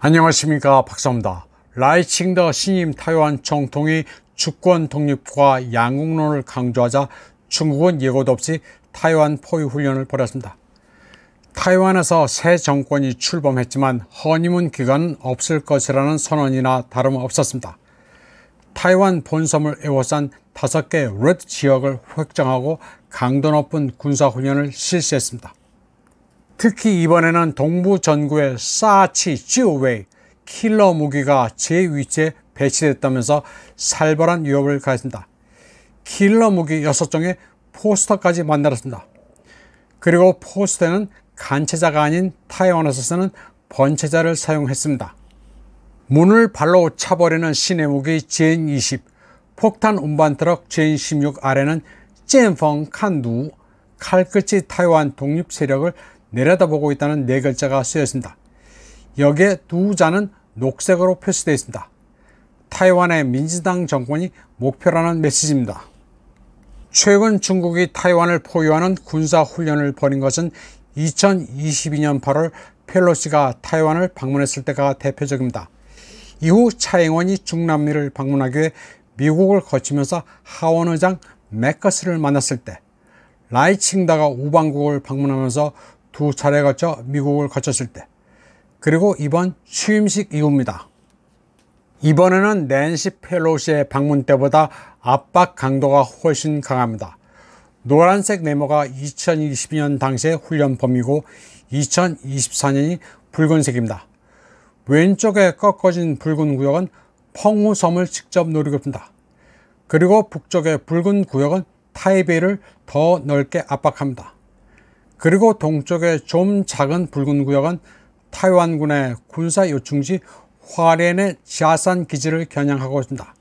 안녕하십니까, 박사입니다. 라이칭더 신임 타이완 총통이 주권 독립과 양국론을 강조하자 중국은 예고도 없이 타이완 포위 훈련을 벌였습니다. 타이완에서 새 정권이 출범했지만 허니문 기간은 없을 것이라는 선언이나 다름없었습니다. 타이완 본섬을 에워싼 5개 레드 지역을 획정하고 강도 높은 군사훈련을 실시했습니다. 특히 이번에는 동부 전구의 사치 지오웨이 킬러 무기가 제2위치에 배치됐다면서 살벌한 위협을 가했습니다. 킬러 무기 6종의 포스터까지 만들었습니다. 그리고 포스터에는 간체자가 아닌 타이완에서 쓰는 번체자를 사용했습니다. 문을 발로 차버리는 신의 무기 젠20, 폭탄 운반 트럭 젠16 아래는 젠펑 칸두, 칼끝이 타이완 독립 세력을 내려다보고 있다는 4글자가 쓰여있습니다. 여기에 두 자는 녹색으로 표시되어 있습니다. 타이완의 민주당 정권이 목표라는 메시지입니다. 최근 중국이 타이완을 포위하는 군사훈련을 벌인 것은 2022년 8월 펠로시가 타이완을 방문했을 때가 대표적입니다. 이후 차잉원이 중남미를 방문하기 위해 미국을 거치면서 하원의장 맥커스를 만났을 때, 라이칭더가 우방국을 방문하면서 2차례 거쳐 미국을 거쳤을 때, 그리고 이번 취임식 이후입니다. 이번에는 낸시 펠로시의 방문 때보다 압박 강도가 훨씬 강합니다. 노란색 네모가 2022년 당시의 훈련 범위고 2024년이 붉은색입니다. 왼쪽에 꺾어진 붉은 구역은 펑후섬을 직접 노리고 있습니다. 그리고 북쪽의 붉은 구역은 타이베이를 더 넓게 압박합니다. 그리고 동쪽의 좀 작은 붉은 구역은 타이완군의 군사 요충지 화롄의 지하산 기지를 겨냥하고 있습니다.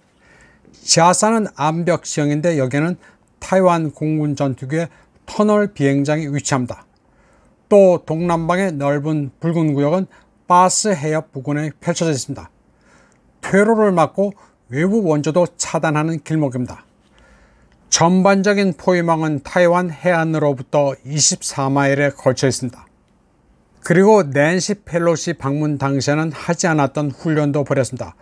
지하산은 암벽 지형인데 여기에는 타이완 공군 전투기의 터널 비행장이 위치합니다. 또 동남방의 넓은 붉은 구역은 바스 해협 부근에 펼쳐져 있습니다. 퇴로를 막고 외부 원조도 차단하는 길목입니다. 전반적인 포위망은 타이완 해안으로부터 24마일에 걸쳐 있습니다. 그리고 낸시 펠로시 방문 당시에는 하지 않았던 훈련도 벌였습니다.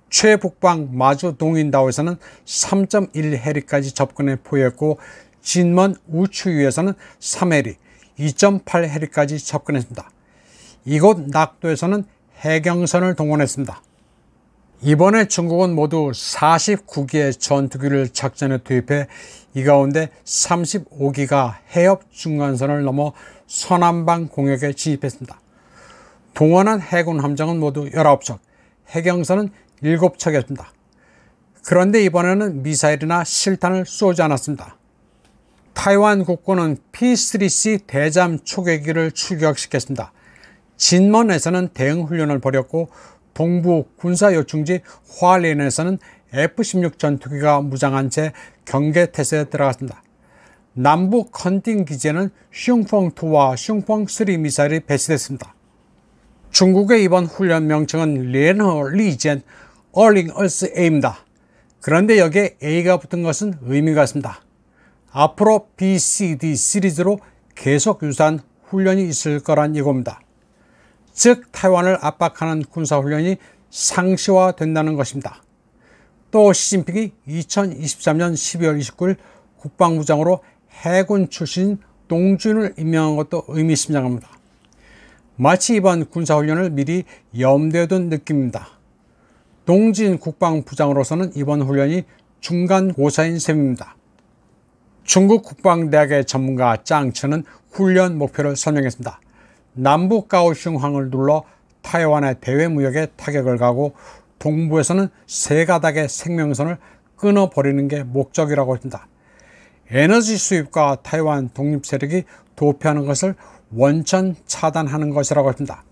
최북방 마주 동인다오에서는 3.1 해리까지 접근해 포위했고, 진먼 우추유에서는 3해리, 2.8 해리까지 접근했습니다. 이곳 낙도에서는 해경선을 동원했습니다. 이번에 중국은 모두 49기의 전투기를 작전에 투입해 이 가운데 35기가 해협 중간선을 넘어 서남방 공역에 진입했습니다. 동원한 해군 함정은 모두 19척, 해경선은 7척이었습니다. 그런데 이번에는 미사일이나 실탄을 쏘지 않았습니다. 타이완 국군은 P3C 대잠 초계기를 출격시켰습니다. 진먼에서는 대응 훈련을 벌였고, 동부 군사요충지 화롄에서는 F-16 전투기가 무장한 채 경계태세에 들어갔습니다. 남부 컨팅 기지에는 슝펑2와 슝펑3 미사일이 배치됐습니다. 중국의 이번 훈련 명칭은 련허 리젠 얼링 얼스 A입니다. 그런데 여기에 A가 붙은 것은 의미가 있습니다. 앞으로 B, C, D 시리즈로 계속 유사한 훈련이 있을 거란 예고입니다. 즉 타이완을 압박하는 군사훈련이 상시화된다는 것입니다. 또 시진핑이 2023년 12월 29일 국방부장으로 해군 출신 동준을 임명한 것도 의미심장합니다. 마치 이번 군사훈련을 미리 염두에 둔 느낌입니다. 동진 국방부장으로서는 이번 훈련이 중간고사인 셈입니다. 중국 국방대학의 전문가 짱천은 훈련 목표를 설명했습니다. 남부 가오슝항을 눌러 타이완의 대외 무역에 타격을 가고, 동부에서는 3가닥의 생명선을 끊어버리는 게 목적이라고 했습니다. 에너지 수입과 타이완 독립 세력이 도피하는 것을 원천 차단하는 것이라고 했습니다.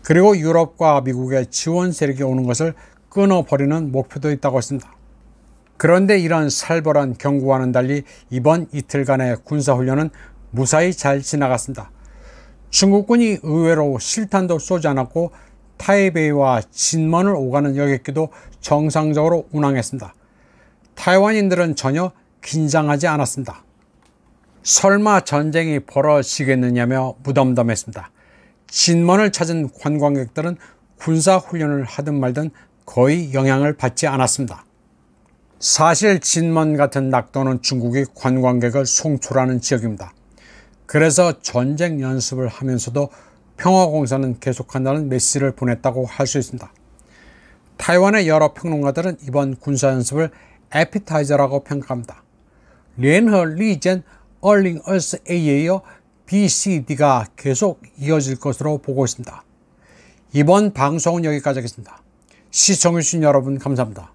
그리고 유럽과 미국의 지원 세력이 오는 것을 끊어버리는 목표도 있다고 했습니다. 그런데 이런 살벌한 경고와는 달리 이번 이틀간의 군사훈련은 무사히 잘 지나갔습니다. 중국군이 의외로 실탄도 쏘지 않았고, 타이베이와 진먼을 오가는 여객기도 정상적으로 운항했습니다. 타이완인들은 전혀 긴장하지 않았습니다. 설마 전쟁이 벌어지겠느냐며 무덤덤했습니다. 진먼을 찾은 관광객들은 군사훈련을 하든 말든 거의 영향을 받지 않았습니다. 사실 진먼 같은 낙도는 중국이 관광객을 송출하는 지역입니다. 그래서 전쟁 연습을 하면서도 평화공사는 계속한다는 메시지를 보냈다고 할 수 있습니다. 타이완의 여러 평론가들은 이번 군사연습을 에피타이저라고 평가합니다.聯合利劍2024에 이어 BCD가 계속 이어질 것으로 보고 있습니다. 이번 방송은 여기까지 하겠습니다. 시청해주신 여러분 감사합니다.